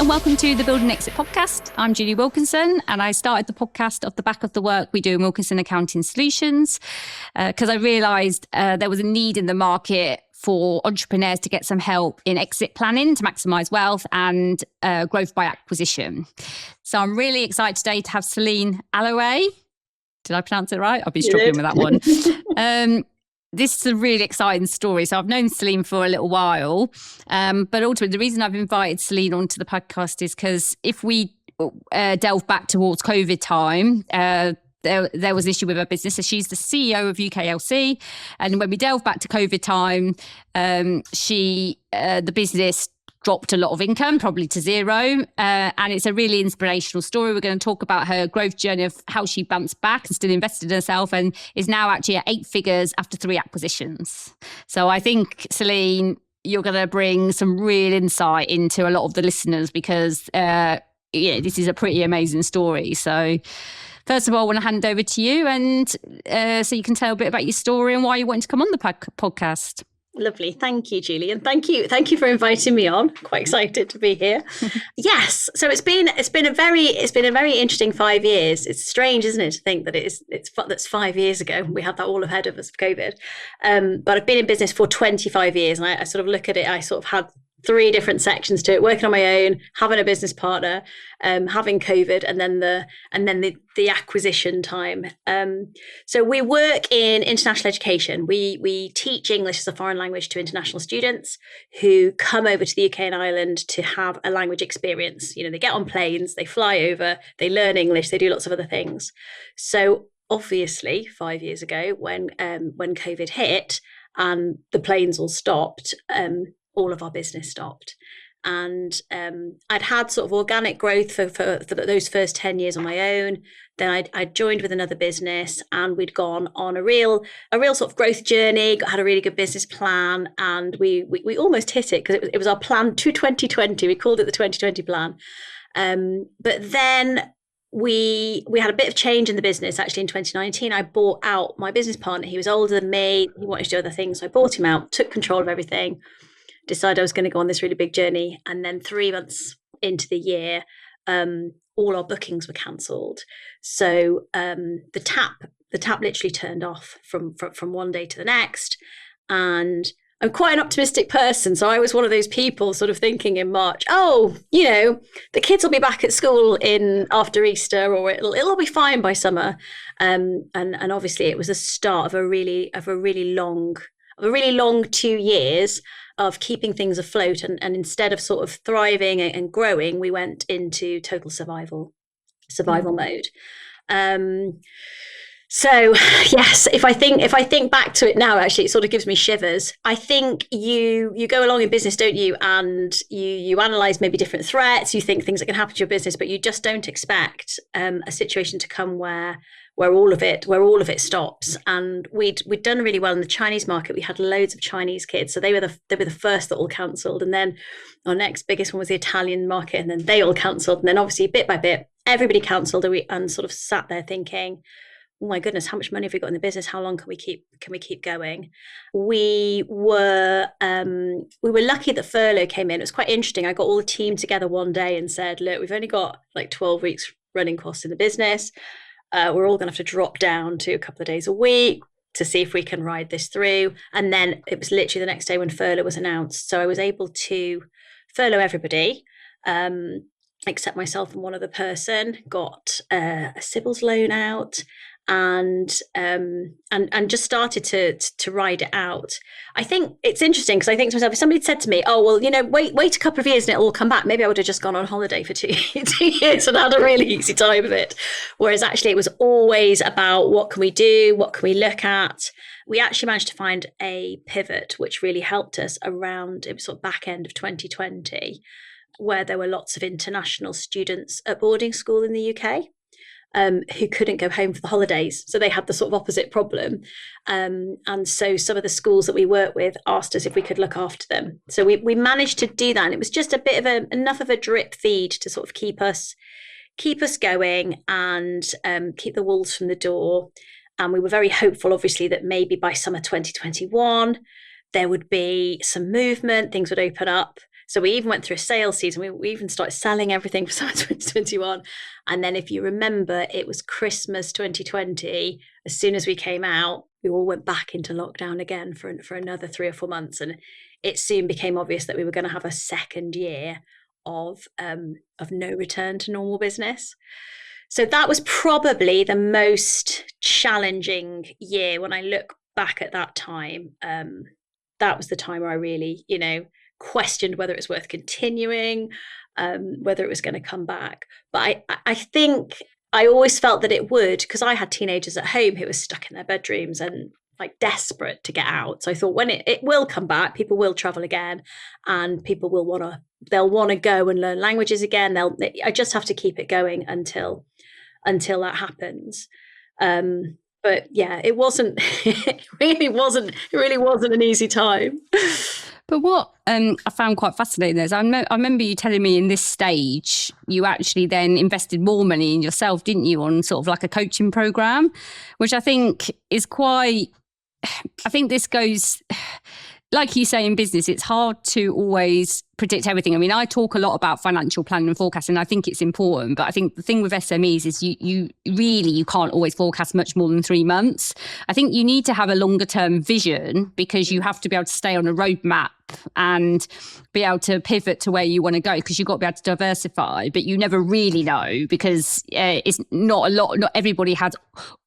and welcome to the Build and Exit podcast. I'm Julie Wilkinson, and I started the podcast off the back of the work we do in Wilkinson Accounting Solutions because I realised there was a need in the market for entrepreneurs to get some help in exit planning to maximise wealth and growth by acquisition. So I'm really excited today to have Céline Aloé. Did I pronounce it right? I'll be struggling with that one. This is a really exciting story. So I've known Céline for a little while, but ultimately the reason I've invited Céline onto the podcast is because if we delve back towards COVID time, there was an issue with her business. So she's the CEO of UKLC. And when we delve back to COVID time, the business dropped a lot of income, probably to zero. And it's a really inspirational story. We're going to talk about her growth journey of how she bounced back and still invested in herself and is now actually at 8 figures after 3 acquisitions. So I think, Céline, you're going to bring some real insight into a lot of the listeners because this is a pretty amazing story. So first of all, I want to hand over to you and so you can tell a bit about your story and why you wanted to come on the podcast. Lovely. Thank you, Julie. And thank you for inviting me on. Quite excited to be here. Yes. So it's been a very interesting 5 years. It's strange, isn't it, to think that that's 5 years ago. We had that all ahead of us of COVID. But I've been in business for 25 years and I sort of look at it, I sort of had 3 different sections to it: working on my own, having a business partner, having COVID, and then the acquisition time. So we work in international education. We teach English as a foreign language to international students who come over to the UK and Ireland to have a language experience. You know, they get on planes, they fly over, they learn English, they do lots of other things. So obviously, 5 years ago, when COVID hit and the planes all stopped, all of our business stopped. And I'd had sort of organic growth for those first 10 years on my own. Then I joined with another business and we'd gone on a real sort of growth journey, had a really good business plan. And we almost hit it because it was our plan to 2020. We called it the 2020 plan. But then we had a bit of change in the business. Actually, in 2019, I bought out my business partner. He was older than me. He wanted to do other things. So I bought him out, took control of everything, decided I was going to go on this really big journey. And then 3 months into the year, all our bookings were cancelled. So the tap literally turned off from one day to the next. And I'm quite an optimistic person. So I was one of those people sort of thinking in March, the kids will be back at school after Easter, or it'll be fine by summer. And obviously it was the start of a really long 2 years of keeping things afloat, and instead of sort of thriving and growing, we went into total survival mode. So yes, if I think back to it now, actually, it sort of gives me shivers. I think you go along in business, don't you? And you analyze maybe different threats. You think things that can happen to your business, but you just don't expect a situation to come where all of it stops. And we'd done really well in the Chinese market. We had loads of Chinese kids, so they were the first that all cancelled. And then our next biggest one was the Italian market, and then they all cancelled. And then obviously bit by bit, everybody cancelled, and sort of sat there thinking, oh my goodness, how much money have we got in the business? How long can we keep going? We were lucky that furlough came in. It was quite interesting. I got all the team together one day and said, look, we've only got like 12 weeks running costs in the business. We're all going to have to drop down to a couple of days a week to see if we can ride this through. And then it was literally the next day when furlough was announced. So I was able to furlough everybody, except myself and one other person, got a Sybil's loan out, and just started to ride it out. I think it's interesting because I think to myself, if somebody had said to me, oh, well, wait a couple of years and it'll all come back, maybe I would have just gone on holiday for 2 years and had a really easy time of it. Whereas actually it was always about what can we do? What can we look at? We actually managed to find a pivot, which really helped us around, it was sort of back end of 2020, where there were lots of international students at boarding school in the UK. Who couldn't go home for the holidays. So they had the sort of opposite problem. And so some of the schools that we work with asked us if we could look after them. So we managed to do that. And it was just a bit of enough of a drip feed to sort of keep us going and keep the wolves from the door. And we were very hopeful, obviously, that maybe by summer 2021, there would be some movement, things would open up. So we even went through a sales season. We even started selling everything for summer 2021. And then if you remember, it was Christmas 2020. As soon as we came out, we all went back into lockdown again for another 3 or 4 months. And it soon became obvious that we were going to have a second year of no return to normal business. So that was probably the most challenging year. When I look back at that time, that was the time where I really, questioned whether it was worth continuing, whether it was going to come back. But I think I always felt that it would, because I had teenagers at home who were stuck in their bedrooms and like desperate to get out. So I thought when it will come back, people will travel again, and people will they'll want to go and learn languages again. I just have to keep it going until that happens. But yeah, it really wasn't an easy time. But what I found quite fascinating is I remember you telling me in this stage, you actually then invested more money in yourself, didn't you, on sort of like a coaching program, which I think is this goes, like you say in business, it's hard to always predict everything. I mean, I talk a lot about financial planning and forecasting. I think it's important, but I think the thing with SMEs is you can't always forecast much more than 3 months. I think you need to have a longer term vision, because you have to be able to stay on a roadmap and be able to pivot to where you want to go, because you've got to be able to diversify, but you never really know, because it's not everybody has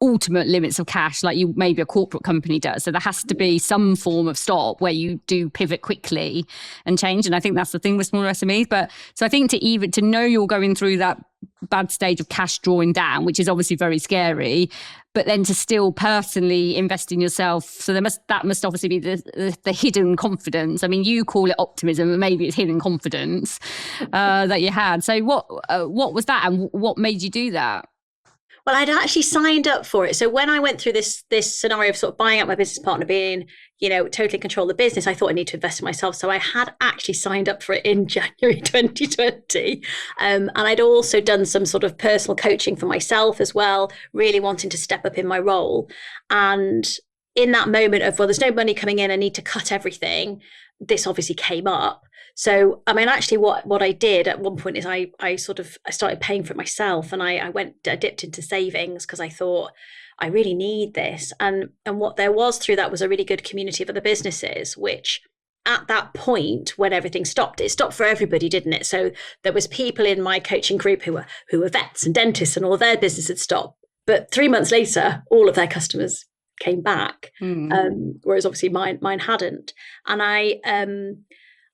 ultimate limits of cash like maybe a corporate company does. So there has to be some form of stop where you do pivot quickly and change. And I think that's the thing with smaller SMEs. But so I think to know you're going through that bad stage of cash drawing down, which is obviously very scary, but then to still personally invest in yourself. So that must obviously be the hidden confidence. I mean, you call it optimism, but maybe it's hidden confidence that you had. So what was that, and what made you do that? Well, I'd actually signed up for it. So when I went through this scenario of sort of buying out my business partner, being, totally in control of the business, I thought I need to invest in myself. So I had actually signed up for it in January 2020. And I'd also done some sort of personal coaching for myself as well, really wanting to step up in my role. And in that moment of, well, there's no money coming in, I need to cut everything, this obviously came up. So, I mean, actually what I did at one point is I started paying for it myself, and I dipped into savings, because I thought I really need this. And what there was through that was a really good community of other businesses, which at that point, when everything stopped, it stopped for everybody, didn't it? So there was people in my coaching group who were vets and dentists, and all their business had stopped. But 3 months later, all of their customers came back, whereas obviously mine hadn't. And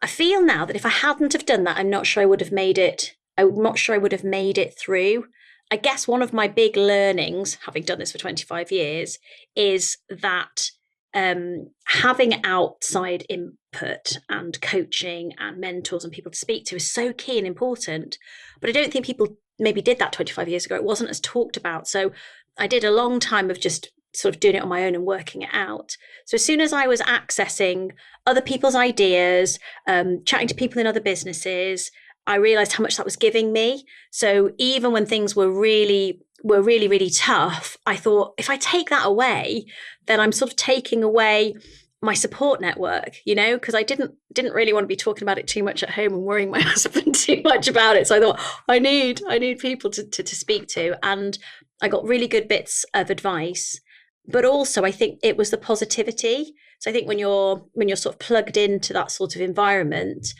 I feel now that if I hadn't have done that, I'm not sure I would have made it. I'm not sure I would have made it through. I guess one of my big learnings, having done this for 25 years, is that having outside input and coaching and mentors and people to speak to is so key and important. But I don't think people maybe did that 25 years ago. It wasn't as talked about. So I did a long time of just sort of doing it on my own and working it out. So as soon as I was accessing other people's ideas, chatting to people in other businesses, I realized how much that was giving me. So even when things were really, really tough, I thought, if I take that away, then I'm sort of taking away my support network, because I didn't really want to be talking about it too much at home and worrying my husband too much about it. So I thought, I need people to speak to. And I got really good bits of advice. But also, I think it was the positivity. So I think when you're sort of plugged into that sort of environment,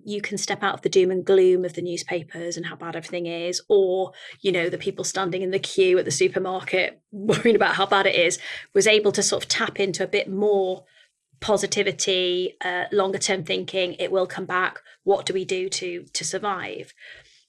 you can step out of the doom and gloom of the newspapers and how bad everything is, or the people standing in the queue at the supermarket worrying about how bad it is. Was able to sort of tap into a bit more positivity, longer term thinking. It will come back. What do we do to survive?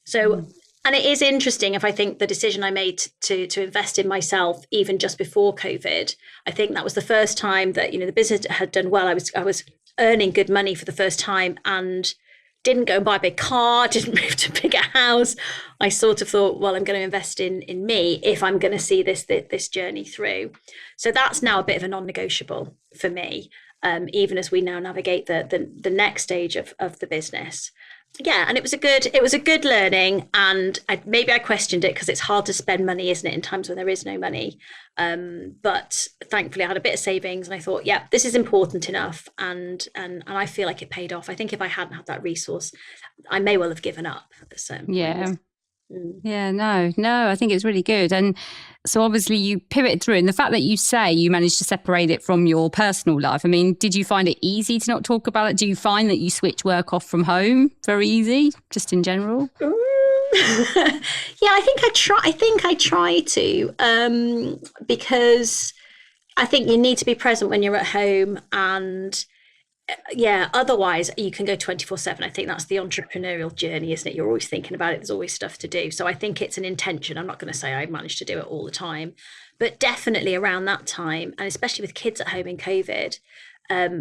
So. And it is interesting, if I think the decision I made to invest in myself, even just before COVID, I think that was the first time that, the business had done well. I was earning good money for the first time, and didn't go and buy a big car, didn't move to a bigger house. I sort of thought, well, I'm going to invest in me if I'm going to see this journey through. So that's now a bit of a non-negotiable for me, even as we now navigate the next stage of the business. Yeah, and it was a good learning, and maybe I questioned it because it's hard to spend money, isn't it, in times when there is no money. But thankfully, I had a bit of savings, and I thought, yeah, this is important enough, and I feel like it paid off. I think if I hadn't had that resource, I may well have given up at a certain point. Yeah. Yeah, no, I think it's really good. And so obviously you pivoted through, and the fact that you say you managed to separate it from your personal life, I mean, did you find it easy to not talk about it? Do you find that you switch work off from home very easy, just in general? Yeah, I think I try to, because I think you need to be present when you're at home, and yeah, otherwise you can go 24/7. I think that's the entrepreneurial journey, isn't it? You're always thinking about it. There's always stuff to do. So I think it's an intention. I'm not going to say I managed to do it all the time, but definitely around that time, and especially with kids at home in COVID,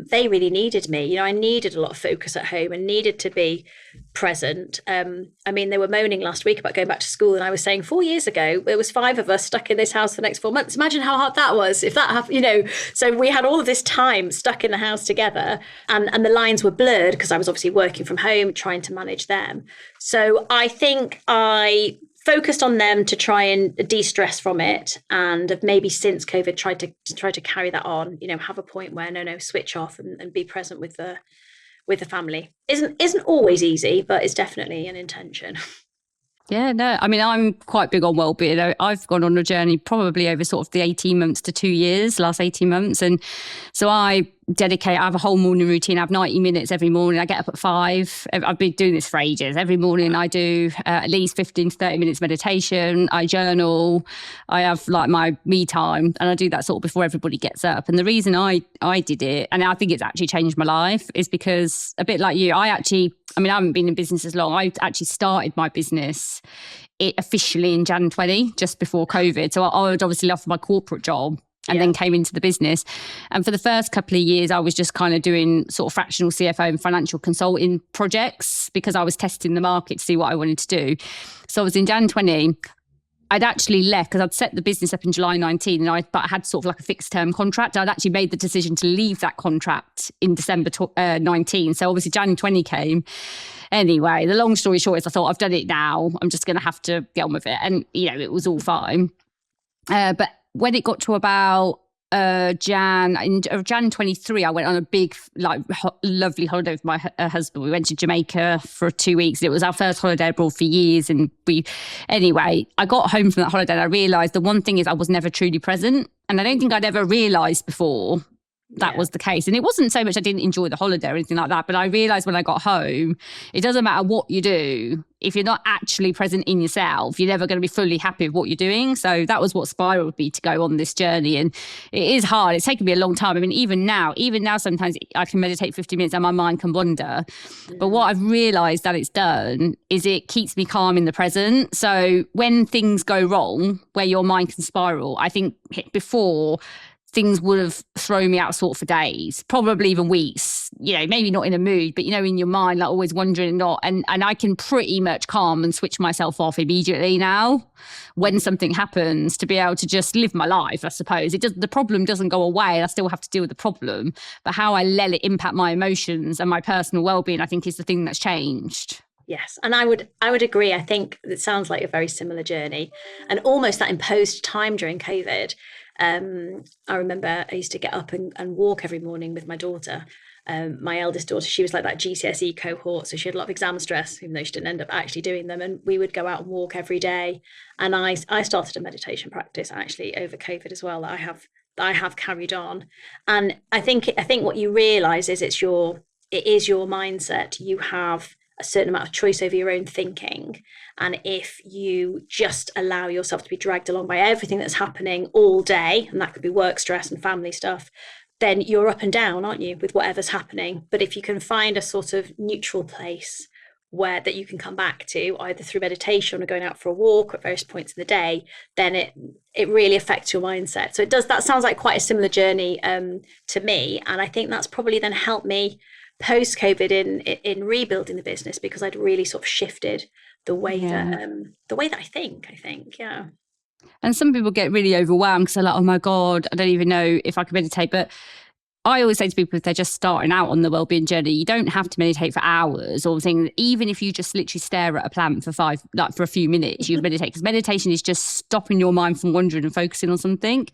they really needed me. You know, I needed a lot of focus at home and needed to be present. I mean, they were moaning last week about going back to school, and I was saying 4 years ago, there was 5 of us stuck in this house for the next 4 months. Imagine how hard that was if that happened, you know. So we had all of this time stuck in the house together, and the lines were blurred because I was obviously working from home, trying to manage them. So I think I focused on them to try and de-stress from it, and have maybe since COVID tried to carry that on, you know, have a point where no, switch off and be present with the family. Isn't always easy, but it's definitely an intention. Yeah, no, I mean, I'm quite big on well-being. I've gone on a journey probably over sort of the 18 months to 2 years, last 18 months. And so I have a whole morning routine. I have 90 minutes every morning. I get up at 5. I've been doing this for ages. Every morning I do at least 15 to 30 minutes meditation. I journal. I have like my me time, and I do that sort of before everybody gets up. And the reason I did it, and I think it's actually changed my life, is because a bit like you, I haven't been in business as long. I actually started my business officially in Jan 20, just before COVID. So I would obviously left my corporate job and then came into the business. And for the first couple of years, I was just kind of doing sort of fractional CFO and financial consulting projects because I was testing the market to see what I wanted to do. So I was in Jan 20. I'd actually left because I'd set the business up in July 19, but I had sort of like a fixed term contract. I'd actually made the decision to leave that contract in December 19. So obviously Jan 20 came. Anyway, the long story short is I thought, I've done it now. I'm just going to have to get on with it. And, you know, it was all fine. But when it got to about Jan 23, I went on a big, lovely holiday with my husband. We went to Jamaica for 2 weeks. It was our first holiday abroad for years. And I got home from that holiday and I realised the one thing is I was never truly present. And I don't think I'd ever realised before that was the case. And it wasn't so much I didn't enjoy the holiday or anything like that, but I realised when I got home, it doesn't matter what you do. If you're not actually present in yourself, you're never going to be fully happy with what you're doing. So that was what spiraled me to go on this journey. And it is hard. It's taken me a long time. I mean, even now, sometimes I can meditate 50 minutes and my mind can wander. But what I've realised that it's done is it keeps me calm in the present. So when things go wrong, where your mind can spiral, I think before, things would have thrown me out of sort for days, probably even weeks, you know, maybe not in a mood, but, you know, in your mind, like always wondering and I can pretty much calm and switch myself off immediately now when something happens to be able to just live my life, I suppose. The problem doesn't go away. I still have to deal with the problem, but how I let it impact my emotions and my personal well-being, I think is the thing that's changed. Yes. And I would agree. I think it sounds like a very similar journey and almost that imposed time during COVID. I remember I used to get up and walk every morning with my daughter. My eldest daughter, she was like that GCSE cohort. So she had a lot of exam stress, even though she didn't end up actually doing them. And we would go out and walk every day. And I started a meditation practice actually over COVID as well that I have carried on. And I think what you realize is it is your mindset. You have a certain amount of choice over your own thinking. And if you just allow yourself to be dragged along by everything that's happening all day, and that could be work stress and family stuff, then you're up and down, aren't you, with whatever's happening. But if you can find a sort of neutral place that you can come back to, either through meditation or going out for a walk at various points in the day, then it really affects your mindset. So that sounds like quite a similar journey to me. And I think that's probably then helped me post-COVID in rebuilding the business, because I'd really sort of shifted the way that I think, yeah. And some people get really overwhelmed because they're like, oh my God, I don't even know if I can meditate. But I always say to people, if they're just starting out on the wellbeing journey, you don't have to meditate for hours or things. Even if you just literally stare at a plant for for a few minutes, you meditate, because meditation is just stopping your mind from wandering and focusing on something.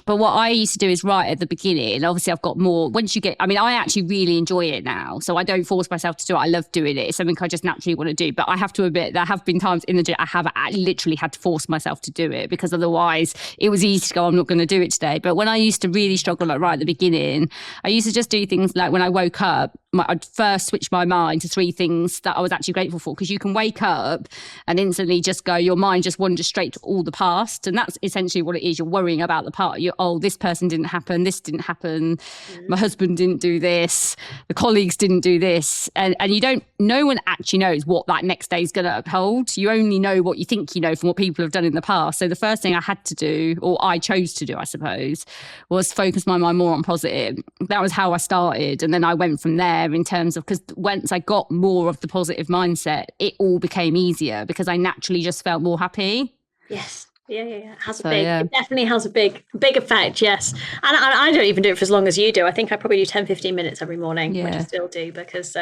But what I used to do is right at the beginning, obviously I've got more, I actually really enjoy it now. So I don't force myself to do it. I love doing it. It's something I just naturally want to do. But I have to admit, there have been times in the gym I literally had to force myself to do it, because otherwise it was easy to go, I'm not going to do it today. But when I used to really struggle, like right at the beginning, I used to just do things like when I woke up, I'd first switch my mind to 3 things that I was actually grateful for, because you can wake up and instantly just go, your mind just wanders straight to all the past. And that's essentially what it is. You're worrying about the past. This person didn't happen, this didn't happen, my husband didn't do this, the colleagues didn't do this. And no one actually knows what that next day is going to uphold. You only know what you think you know from what people have done in the past. So the first thing I had to do, or I chose to do, I suppose, was focus my mind more on positive. That was how I started. And then I went from there in terms of, because once I got more of the positive mindset, it all became easier because I naturally just felt more happy. Yes. Yeah. It has it definitely has a big effect. Yes. And I don't even do it for as long as you do. I think I probably do 10-15 minutes every morning, which I still do because,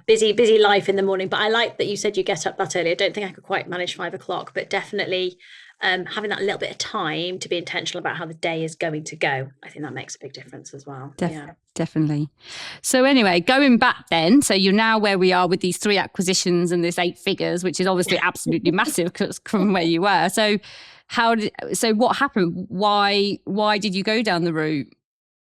busy life in the morning. But I like that you said you get up that early. I don't think I could quite manage 5 o'clock, but definitely having that little bit of time to be intentional about how the day is going to go. I think that makes a big difference as well. Definitely. So anyway, going back then, so you're now where we are with these 3 acquisitions and this 8 figures, which is obviously absolutely massive from where you were. So what happened? Why did you go down the route?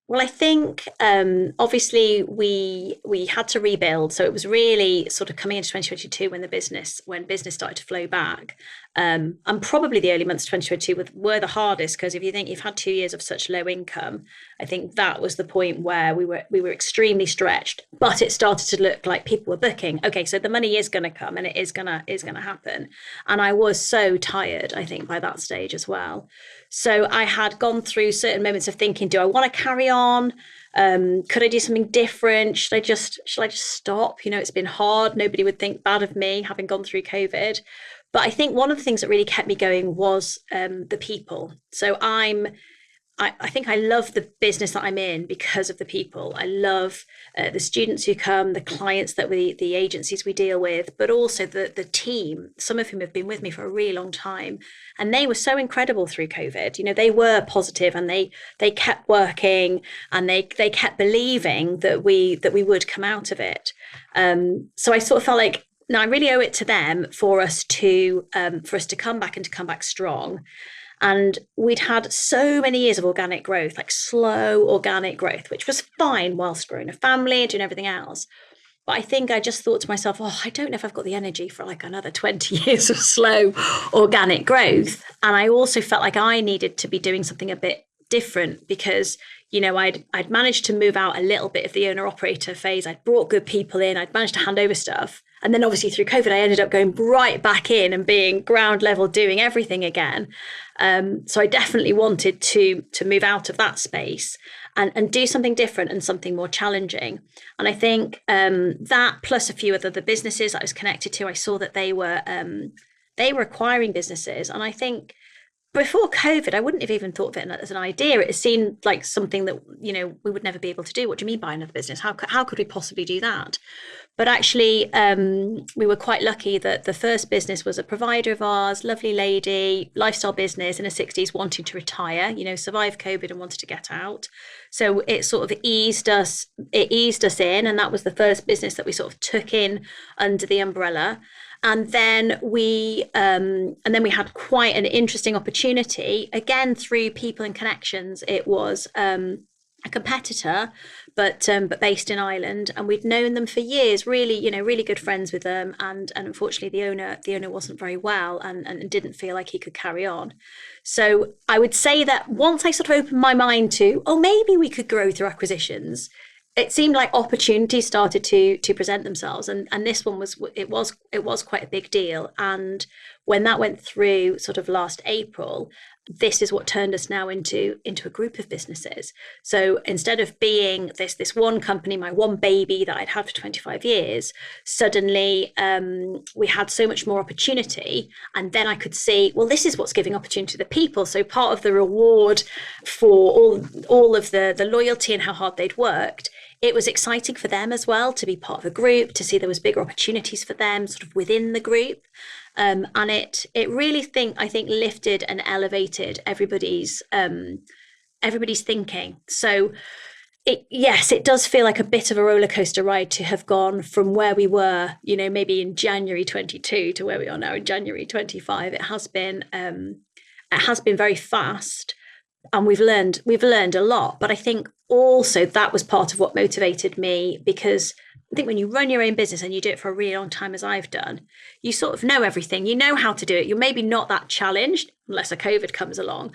Well, I think obviously we had to rebuild. So it was really sort of coming into 2022 when business started to flow back. And probably the early months of 2022 were the hardest, because if you think you've had 2 years of such low income, I think that was the point where we were extremely stretched. But it started to look like people were booking. Okay, so the money is going to come and it is going to happen. And I was so tired, I think, by that stage as well. So I had gone through certain moments of thinking, do I want to carry on? Could I do something different? Should I just stop? It's been hard. Nobody would think bad of me having gone through COVID. But I think one of the things that really kept me going was the people. So I think I love the business that I'm in because of the people. I love the students who come, the clients the agencies we deal with, but also the team, some of whom have been with me for a really long time. And they were so incredible through COVID. They were positive and they kept working and they kept believing that we would come out of it. So I sort of felt like, no, I really owe it to them for us to come back and to come back strong. And we'd had so many years of organic growth, like slow organic growth, which was fine whilst growing a family and doing everything else. But I think I just thought to myself, I don't know if I've got the energy for like another 20 years of slow organic growth. And I also felt like I needed to be doing something a bit different because, I'd managed to move out a little bit of the owner operator phase. I'd brought good people in. I'd managed to hand over stuff. And then obviously through COVID, I ended up going right back in and being ground level, doing everything again. So I definitely wanted to move out of that space and do something different and something more challenging. And I think that plus a few other the businesses I was connected to, I saw that they were acquiring businesses. And I think before COVID, I wouldn't have even thought of it as an idea. It seemed like something that, we would never be able to do. What do you mean by another business? How could we possibly do that? But actually, we were quite lucky that the first business was a provider of ours, lovely lady, lifestyle business in her 60s, wanting to retire, survived COVID and wanted to get out. So it sort of eased us in. And that was the first business that we sort of took in under the umbrella. And then we had quite an interesting opportunity, again, through people and connections. It was a competitor, but based in Ireland, and we'd known them for years, really good friends with them. And unfortunately, the owner wasn't very well and didn't feel like he could carry on. So I would say that once I sort of opened my mind to, maybe we could grow through acquisitions, it seemed like opportunities started to present themselves, and this one was quite a big deal. And when that went through sort of last April, this is what turned us now into a group of businesses. So instead of being this one company, my one baby that I'd had for 25 years, suddenly we had so much more opportunity. And then I could see, well, this is what's giving opportunity to the people. So part of the reward for all of the loyalty and how hard they'd worked, it was exciting for them as well to be part of a group, to see there was bigger opportunities for them sort of within the group. And it really I think lifted and elevated everybody's thinking. So it does feel like a bit of a roller coaster ride to have gone from where we were, maybe in January 22 to where we are now in January 25. It has been very fast, and we've learned a lot. But I think also that was part of what motivated me, because I think when you run your own business and you do it for a really long time, as I've done, you sort of know everything. You know how to do it. You're maybe not that challenged unless a COVID comes along.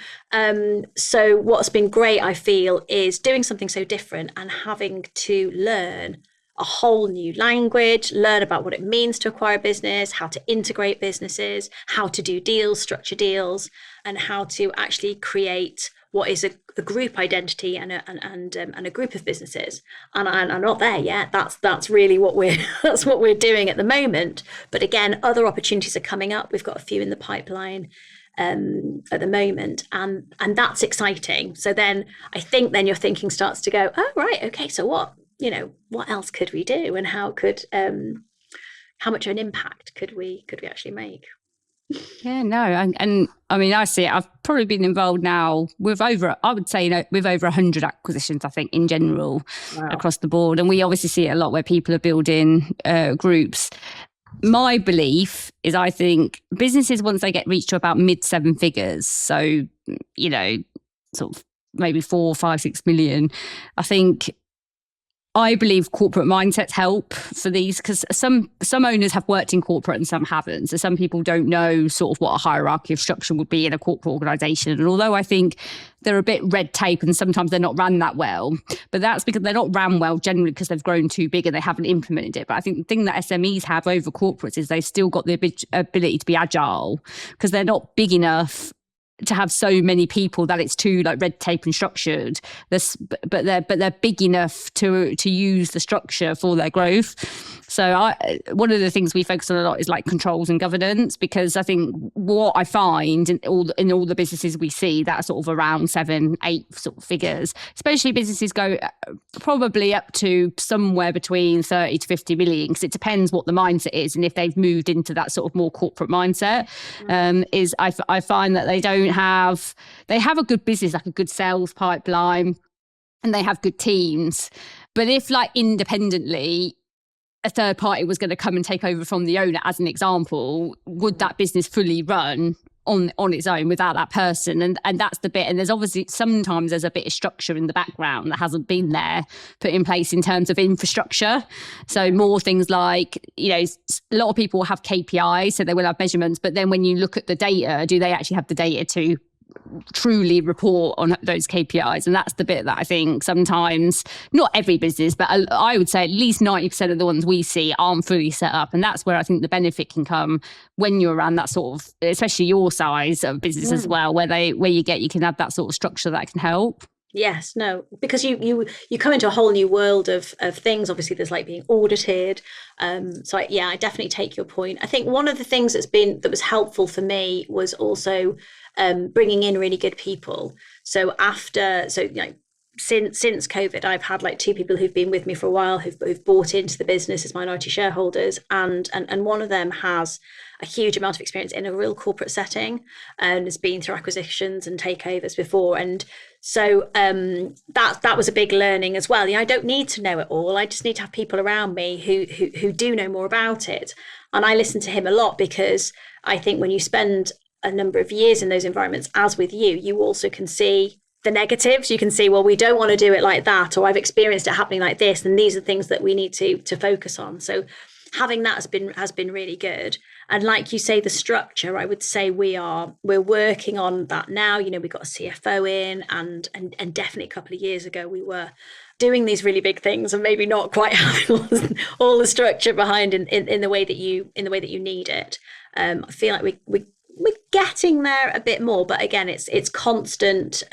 So what's been great, I feel, is doing something so different and having to learn a whole new language, learn about what it means to acquire a business, how to integrate businesses, how to do deals, structure deals, and how to actually create what is a group identity and a group of businesses. And I'm not there yet. That's really what we're doing at the moment. But again, other opportunities are coming up. We've got a few in the pipeline at the moment, and that's exciting. So then I think then your thinking starts to go, oh right, okay, so what else could we do, and how much of an impact could we actually make? Yeah, no, and I mean, I see it. I've probably been involved now with over 100 acquisitions, I think, in general. Wow. Across the board. And we obviously see it a lot where people are building groups. My belief is, I think businesses, once they reach to about mid 7 figures, so, sort of maybe 4, 5, 6 million, I believe corporate mindsets help for these, because some owners have worked in corporate and some haven't. So some people don't know sort of what a hierarchy of structure would be in a corporate organisation. And although I think they're a bit red tape and sometimes they're not ran that well, but that's because they're not ran well generally because they've grown too big and they haven't implemented it. But I think the thing that SMEs have over corporates is they've still got the ability to be agile, because they're not big enough to have so many people that it's too like red tape and structured. But they're big enough to use the structure for their growth. So one of the things we focus on a lot is like controls and governance, because I think what I find in all the businesses we see that are sort of around 7, 8 sort of figures, especially businesses go probably up to somewhere between 30 to 50 million, because it depends what the mindset is. And if they've moved into that sort of more corporate mindset, is I find that they have a good business, like a good sales pipeline, and they have good teams. But if like independently a third party was going to come and take over from the owner, as an example, would that business fully run on its own without that person? And that's the bit. And there's obviously sometimes there's a bit of structure in the background that hasn't been there, put in place in terms of infrastructure. So more things like, a lot of people have KPIs, so they will have measurements, but then when you look at the data, do they actually have the data to truly report on those KPIs? And that's the bit that I think sometimes, not every business, but I would say at least 90% of the ones we see aren't fully set up. And that's where I think the benefit can come when you're around that sort of, especially your size of business as well, where you can have that sort of structure that can help. Yes, no, because you come into a whole new world of things. Obviously, there's like being audited. So I definitely take your point. I think one of the things that was helpful for me was also bringing in really good people. So since COVID, I've had like 2 people who've been with me for a while, who've bought into the business as minority shareholders, and one of them has a huge amount of experience in a real corporate setting and has been through acquisitions and takeovers before. And so that was a big learning as well. I don't need to know it all. I just need to have people around me who do know more about it. And I listen to him a lot, because I think when you spend a number of years in those environments, as with you also can see the negatives. You can see, well, we don't want to do it like that, or I've experienced it happening like this, and these are things that we need to focus on. So having that has been really good. And like you say, the structure, I would say we're working on that now. You know, we got a CFO in, and definitely a couple of years ago we were doing these really big things and maybe not quite having all the structure behind in the way that you need it. I feel like we're getting there a bit more, but again, it's constant.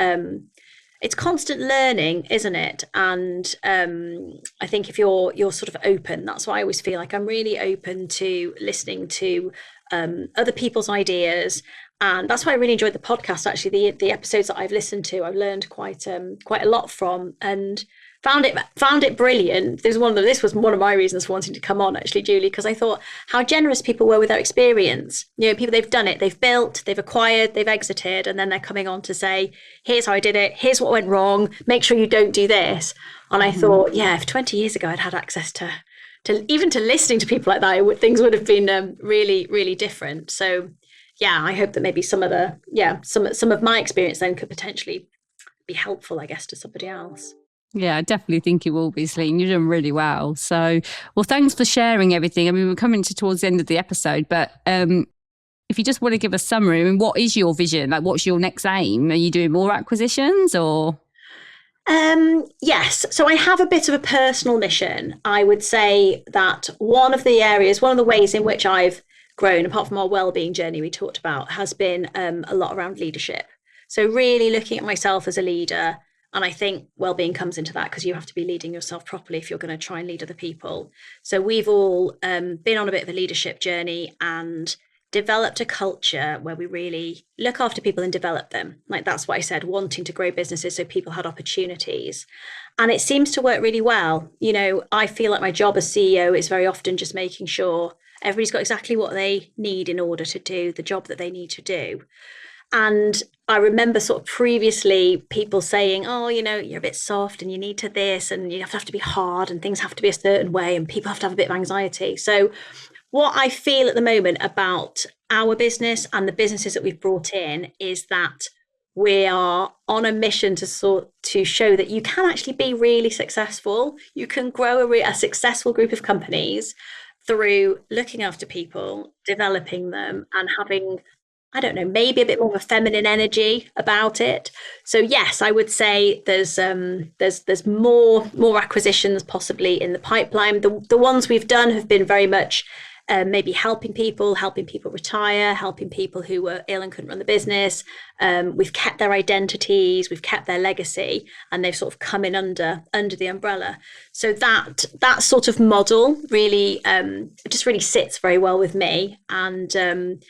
It's constant learning, isn't it? And I think if you're sort of open, that's why I always feel like I'm really open to listening to other people's ideas. And that's why I really enjoyed the podcast. Actually, the episodes that I've listened to, I've learned quite a lot from, and found it brilliant. This was one of my reasons for wanting to come on, actually, Julie, because I thought how generous people were with their experience. You know, people, they've done it, they've built, they've acquired, they've exited, and then they're coming on to say, here's how I did it, here's what went wrong, make sure you don't do this. And I thought, yeah, if 20 years ago I'd had access to even to listening to people like that, things would have been really, really different. So yeah, I hope that maybe some of my experience then could potentially be helpful, I guess, to somebody else. Yeah, I definitely think it will be, Céline. You're doing really well. So, well, thanks for sharing everything. I mean, we're coming towards the end of the episode, but if you just want to give a summary, I mean, what is your vision? Like, what's your next aim? Are you doing more acquisitions or? Yes. So I have a bit of a personal mission. I would say that one of the ways in which I've grown, apart from our wellbeing journey we talked about, has been a lot around leadership. So really looking at myself as a leader. And I think wellbeing comes into that because you have to be leading yourself properly if you're going to try and lead other people. So we've all been on a bit of a leadership journey and developed a culture where we really look after people and develop them. Like that's what I said, wanting to grow businesses so people had opportunities. And it seems to work really well. You know, I feel like my job as CEO is very often just making sure everybody's got exactly what they need in order to do the job that they need to do. And I remember sort of previously people saying, oh, you know, you're a bit soft and you need to this and you have to be hard and things have to be a certain way and people have to have a bit of anxiety. So what I feel at the moment about our business and the businesses that we've brought in is that we are on a mission to show that you can actually be really successful. You can grow a successful group of companies through looking after people, developing them and having, I don't know, maybe a bit more of a feminine energy about it. So yes, I would say there's more acquisitions possibly in the pipeline. The ones we've done have been very much maybe helping people retire, helping people who were ill and couldn't run the business. We've kept their identities, we've kept their legacy, and they've sort of come in under the umbrella. So that sort of model really just really sits very well with me. And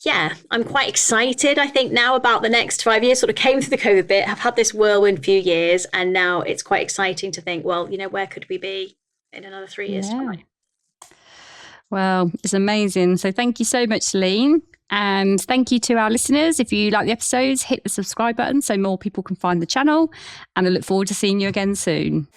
yeah, I'm quite excited, I think, now about the next 5 years. Sort of came through the COVID bit, have had this whirlwind few years, and now it's quite exciting to think, well, you know, where could we be in another 3 years' time? Well, it's amazing. So thank you so much, Céline. And thank you to our listeners. If you like the episodes, hit the subscribe button so more people can find the channel. And I look forward to seeing you again soon.